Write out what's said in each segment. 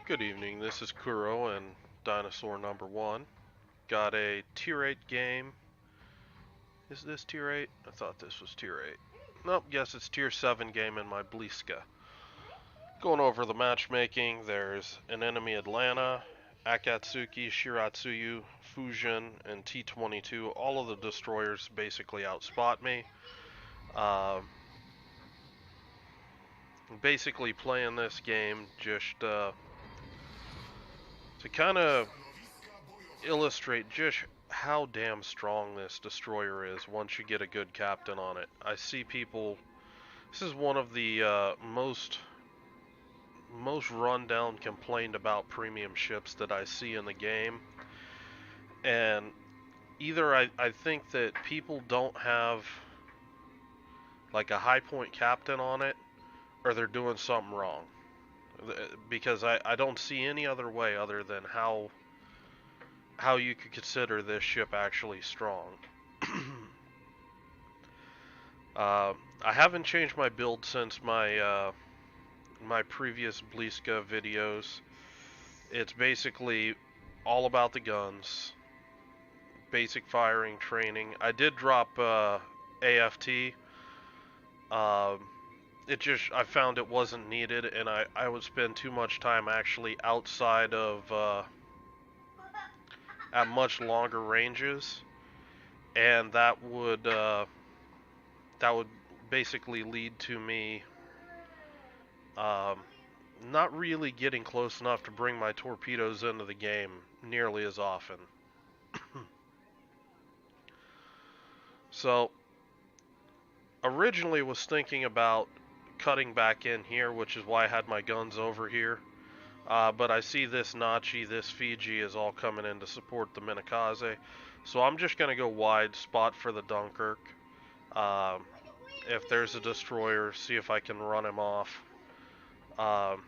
Good evening, this is Kuro and Dinosaur number 1. Got a tier 8 game. Is this tier 8? I thought this was tier 8. Nope, guess it's tier 7 game in my Blyska. Going over the matchmaking, there's an enemy Atlanta, Akatsuki, Shiratsuyu, Fusion, and T-22. All of the destroyers basically outspot me. Uh, Basically playing this game just to kind of illustrate just how damn strong this destroyer is once you get a good captain on it. I see people. This is one of the most run down, complained about premium ships that I see in the game, and either I think that people don't have like a high point captain on it, or they're doing something wrong. Because I don't see any other way other than how you could consider this ship actually strong. I haven't changed my build since my previous Blyska videos. It's basically all about the guns, basic firing training. I did drop AFT. Um, I found it wasn't needed, and I would spend too much time actually outside of at much longer ranges, and that would basically lead to me um, not really getting close enough to bring my torpedoes into the game nearly as often. So originally was thinking about cutting back in here, which is why I had my guns over here. But I see this Nachi, this Fiji is all coming in to support the Minakaze. So I'm just going to go wide, spot for the Dunkirk. Um, if there's a destroyer, see if I can run him off. Um,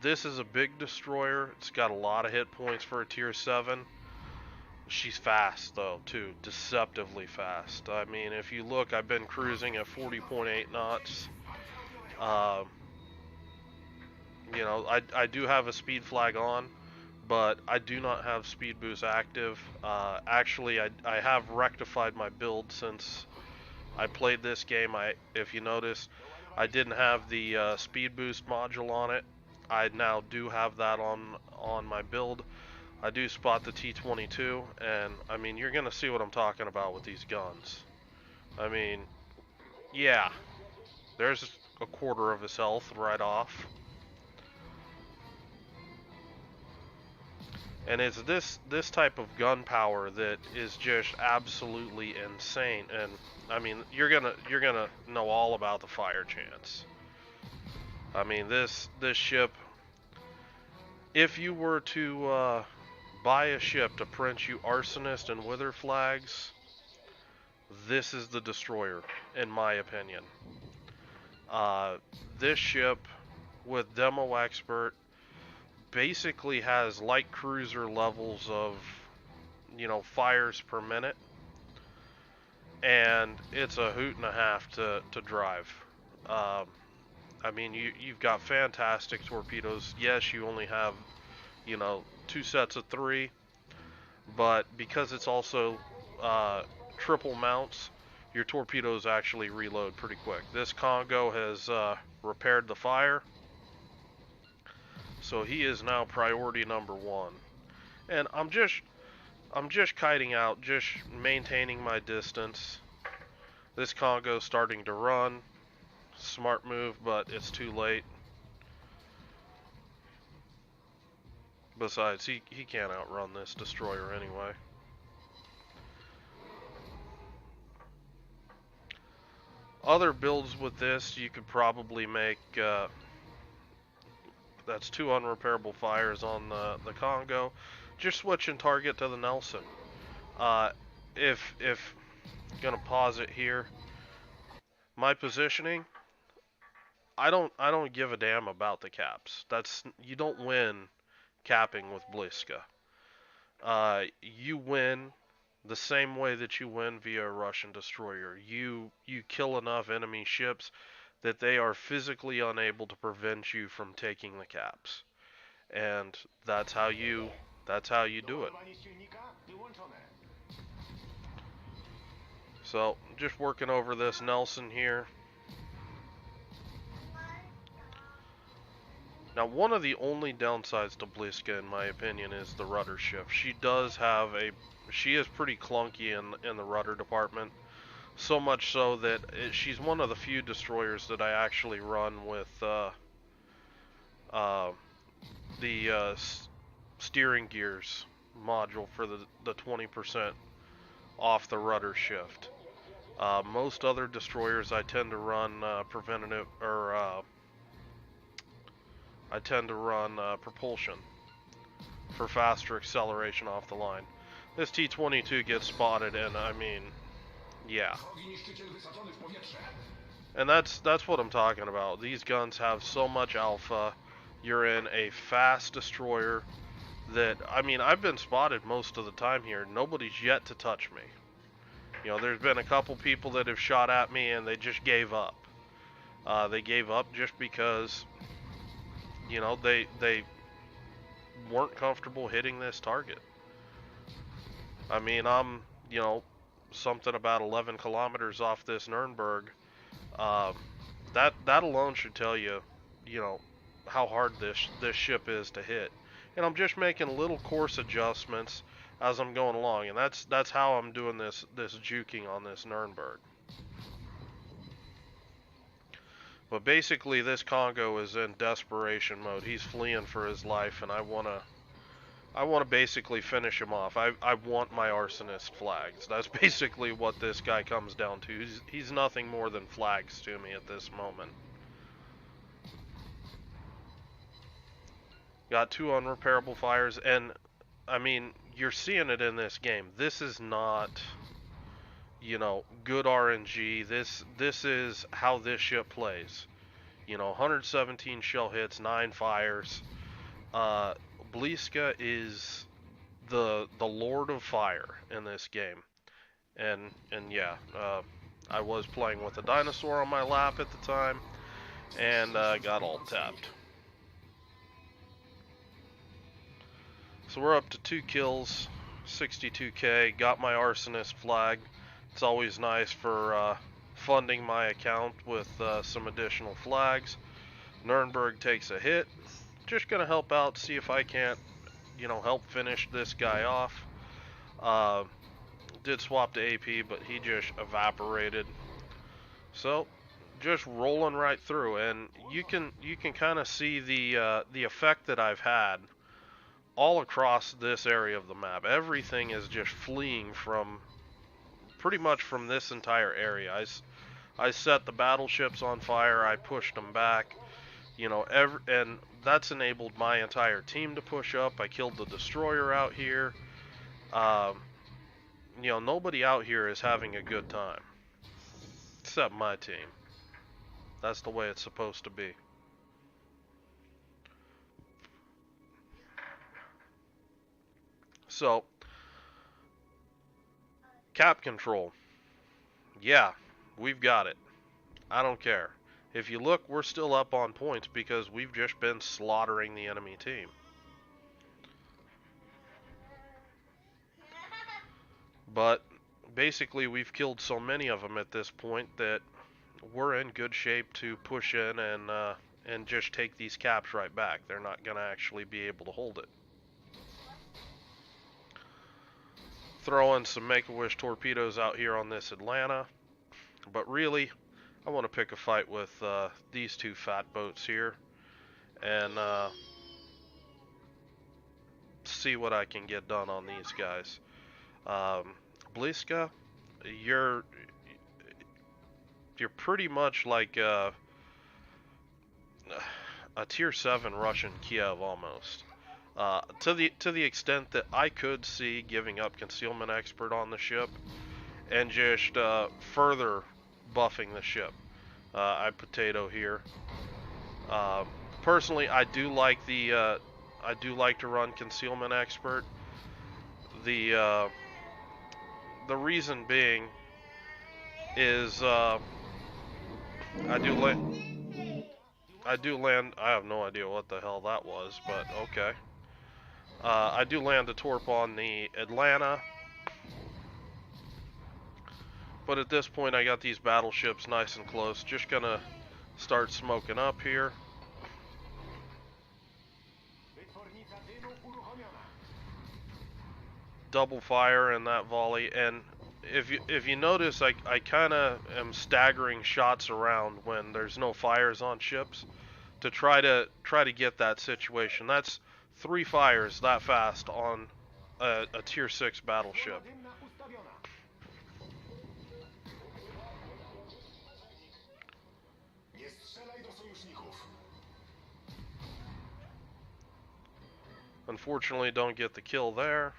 this is a big destroyer. It's got a lot of hit points for a tier 7. She's fast though, too. Deceptively fast. I mean, if you look, I've been cruising at 40.8 knots. Um, I do have a speed flag on, but I do not have speed boost active. Actually, I have rectified my build since I played this game. If you notice, I didn't have the speed boost module on it. I now do have that on my build. I do spot the T-22, and I mean, you're gonna see what I'm talking about with these guns. I mean, yeah, there's a quarter of his health right off. And it's this type of gunpowder that is just absolutely insane. And I mean, you're gonna know all about the fire chance. I mean, this ship, if you were to buy a ship to print you arsonist and wither flags, this is the destroyer, in my opinion. Uh, this ship with demo expert basically has light cruiser levels of, fires per minute, and it's a hoot and a half to drive. Um, I mean, you've got fantastic torpedoes. Yes, you only have, two sets of three, but because it's also triple mounts, your torpedoes actually reload pretty quick. This Congo has repaired the fire, so he is now priority number 1. And I'm just kiting out, just maintaining my distance. This Congo's starting to run. Smart move, but it's too late. Besides, he can't outrun this destroyer anyway. Other builds with this, you could probably make, that's 2 unrepairable fires on the Congo. Just switch and target to the Nelson. Uh, if gonna pause it here, my positioning, I don't give a damn about the caps. You don't win capping with Blyska. You win the same way that you win via a Russian destroyer. You kill enough enemy ships that they are physically unable to prevent you from taking the caps. and that's how you do it. So just working over this Nelson here. Now, one of the only downsides to Blyska, in my opinion, is the rudder shift. She is pretty clunky in the rudder department. So much so that she's one of the few destroyers that I actually run with the steering gears module for the 20% off the rudder shift. Most other destroyers I tend to run preventative, or I tend to run propulsion for faster acceleration off the line. This T-22 gets spotted, and I mean, yeah. And that's what I'm talking about. These guns have so much alpha. You're in a fast destroyer that, I mean, I've been spotted most of the time here. Nobody's yet to touch me. You know, there's been a couple people that have shot at me and they just gave up. They gave up just because, you know, they weren't comfortable hitting this target. I mean, I'm, you know, something about 11 kilometers off this Nuremberg. That alone should tell you, you know, how hard this ship is to hit. And I'm just making little course adjustments as I'm going along, and that's how I'm doing this juking on this Nuremberg. But basically, this Congo is in desperation mode. He's fleeing for his life, and I wanna basically finish him off. I want my arsonist flags. That's basically what this guy comes down to. He's nothing more than flags to me at this moment. Got 2 unrepairable fires, and I mean, you're seeing it in this game. This is not, you know, good RNG. This is how this ship plays. You know, 117 shell hits, 9 fires. Blyska is the Lord of Fire in this game, and yeah, I was playing with a dinosaur on my lap at the time, and got all tapped. So we're up to 2 kills, 62k. Got my arsonist flag. It's always nice for funding my account with some additional flags. Nuremberg takes a hit. Just gonna help out, see if I can't, you know, help finish this guy off. Did swap to AP, but he just evaporated. So just rolling right through, and you can kind of see the effect that I've had all across this area of the map. Everything is just fleeing from pretty much from this entire area. I set the battleships on fire. I pushed them back. You know, and that's enabled my entire team to push up. I killed the destroyer out here. You know, nobody out here is having a good time, except my team. That's the way it's supposed to be. So, cap control. Yeah, we've got it. I don't care. If you look, we're still up on points because we've just been slaughtering the enemy team. But basically, we've killed so many of them at this point that we're in good shape to push in and just take these caps right back. They're not going to actually be able to hold it. Throw in some Make-A-Wish torpedoes out here on this Atlanta. But really, I want to pick a fight with these 2 fat boats here and see what I can get done on these guys. Blyska, you're pretty much like a tier 7 Russian Kiev almost. To the extent that I could see giving up concealment expert on the ship and just further buffing the ship. I potato here. Personally, I do like to run concealment expert. The reason being is I do like. I do land. I have no idea what the hell that was, but okay. I do land a torp on the Atlanta. But at this point, I got these battleships nice and close. Just gonna start smoking up here. Double fire in that volley, and if you notice, I kind of am staggering shots around when there's no fires on ships to try to get that situation. That's 3 fires that fast on a tier 6 battleship. Unfortunately, don't get the kill there.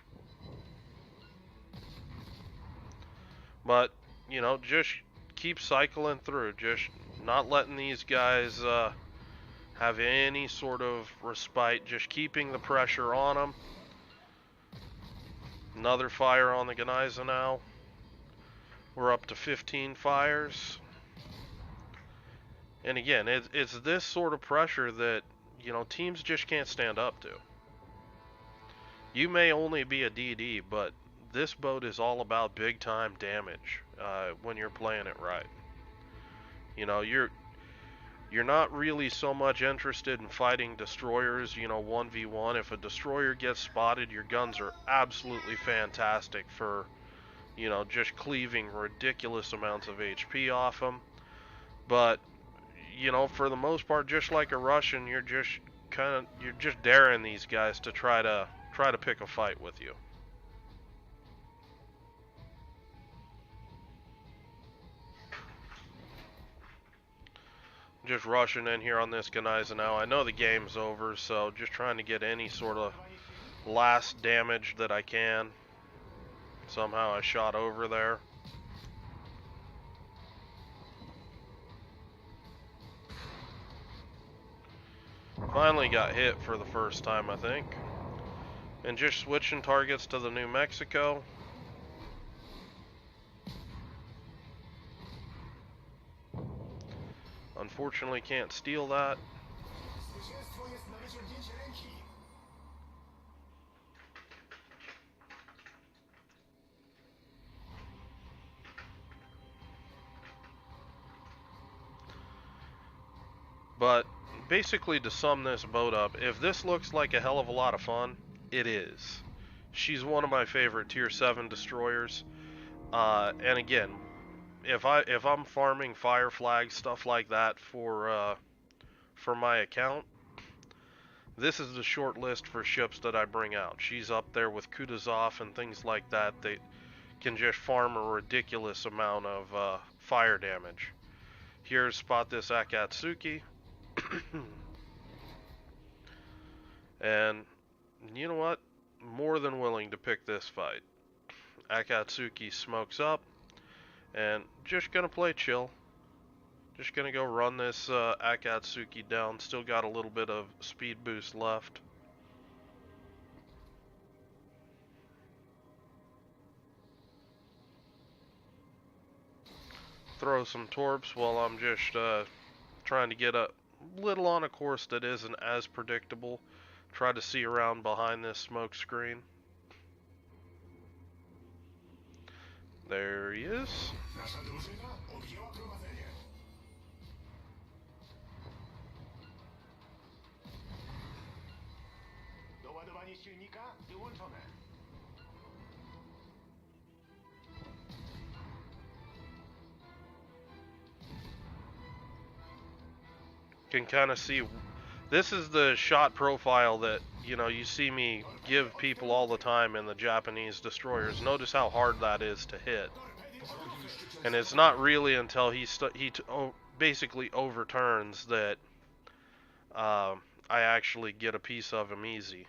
But, you know, just keep cycling through. Just not letting these guys have any sort of respite. Just keeping the pressure on them. Another fire on the Gneisenau now. We're up to 15 fires. And again, it's this sort of pressure that, you know, teams just can't stand up to. You may only be a DD, but this boat is all about big time damage when you're playing it right. You know, you're not really so much interested in fighting destroyers, you know, 1v1. If a destroyer gets spotted, your guns are absolutely fantastic for, you know, just cleaving ridiculous amounts of HP off them. But, you know, for the most part, just like a Russian, you're just daring these guys to try to pick a fight with you. Just rushing in here on this Gneisenau now. I know the game's over, so just trying to get any sort of last damage that I can. Somehow I shot over there. Finally got hit for the first time, I think. And just switching targets to the New Mexico. Unfortunately, can't steal that. But basically, to sum this boat up, if this looks like a hell of a lot of fun, it is. She's one of my favorite tier 7 destroyers. And again, if I'm farming fire flags, stuff like that for my account, this is the short list for ships that I bring out. She's up there with Kutuzov and things like that. They can just farm a ridiculous amount of fire damage. Here's spot this Akatsuki. And you know what? More than willing to pick this fight. Akatsuki smokes up, and just gonna play chill. Just gonna go run this Akatsuki down. Still got a little bit of speed boost left. Throw some torps while I'm just trying to get a little on a course that isn't as predictable. Try to see around behind this smoke screen. There he is. Can kind of see, this is the shot profile that, you know, you see me give people all the time in the Japanese destroyers. Notice how hard that is to hit. And it's not really until he basically overturns that I actually get a piece of him easy.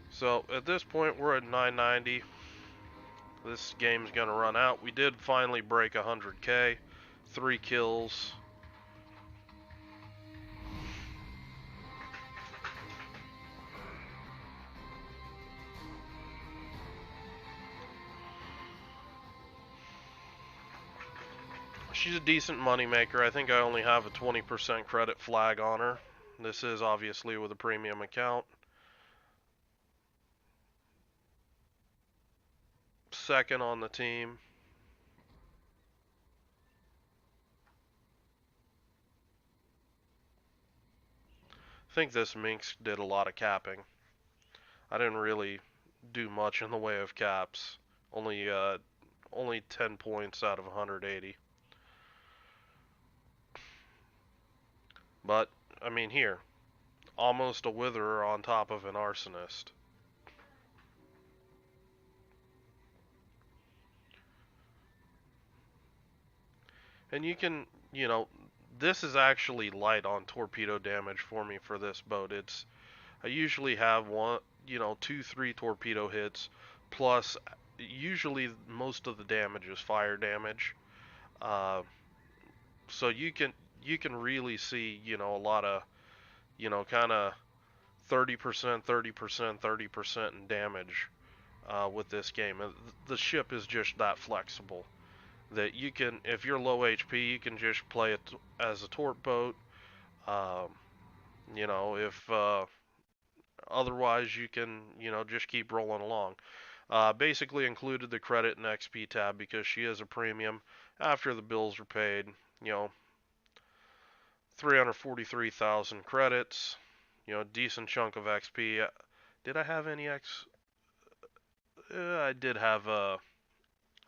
So at this point we're at 990. This game's gonna run out. We did finally break 100k. 3 kills. she's a decent moneymaker. I think I only have a 20% credit flag on her. This is obviously with a premium account. Second on the team. I think this Minx did a lot of capping. I didn't really do much in the way of caps. Only 10 points out of 180. But I mean here, almost a witherer on top of an arsonist. And you can, this is actually light on torpedo damage for me for this boat. I usually have one, 2, 3 torpedo hits, plus usually most of the damage is fire damage. Uh, so you can really see, a lot of, kind of 30%, 30%, 30% in damage with this game. And the ship is just that flexible that you can, if you're low HP, you can just play it as a torp boat. Um, if otherwise, you can, just keep rolling along. Basically included the credit and XP tab because she is a premium. After the bills are paid, 343,000 credits, decent chunk of XP. Did I have any X? I did have a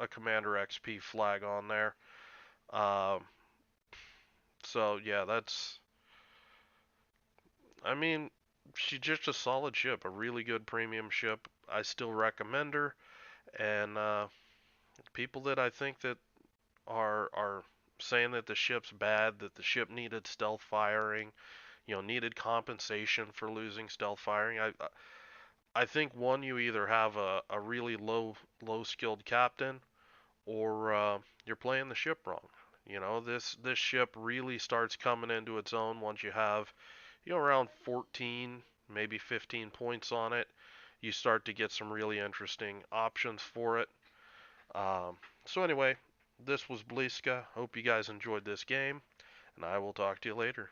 Commander XP flag on there. Um, so yeah, I mean, she's just a solid ship, a really good premium ship. I still recommend her, and people that I think that are saying that the ship's bad, that the ship needed stealth firing, needed compensation for losing stealth firing. I think one, you either have a really low skilled captain, or you're playing the ship wrong. This ship really starts coming into its own once you have, around 14, maybe 15 points on it. You start to get some really interesting options for it. So anyway, this was Blyska. Hope you guys enjoyed this game, and I will talk to you later.